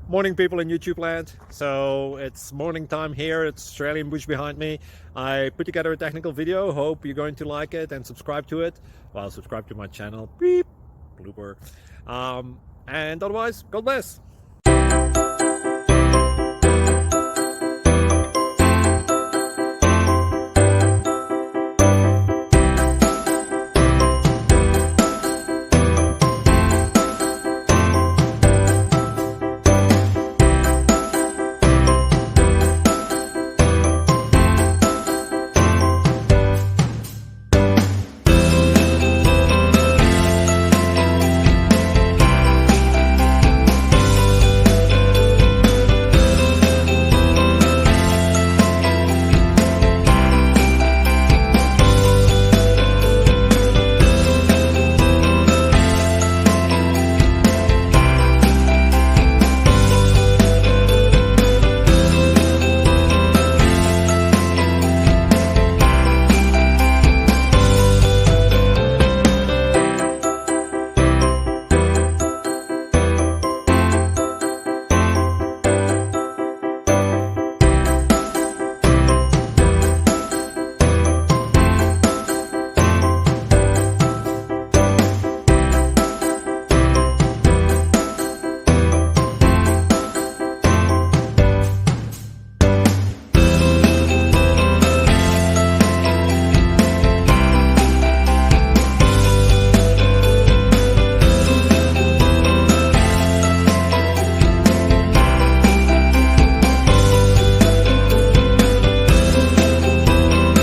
Morning, people in YouTube land. So it's morning time here. It's Australian bush behind me. I put together a technical video. Hope you're going to like it and subscribe to it. Well, subscribe to my channel. Beep. Blooper. And otherwise, God bless.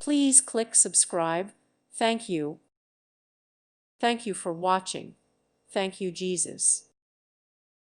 Please click subscribe. Thank you. Thank you for watching. Thank you, Jesus.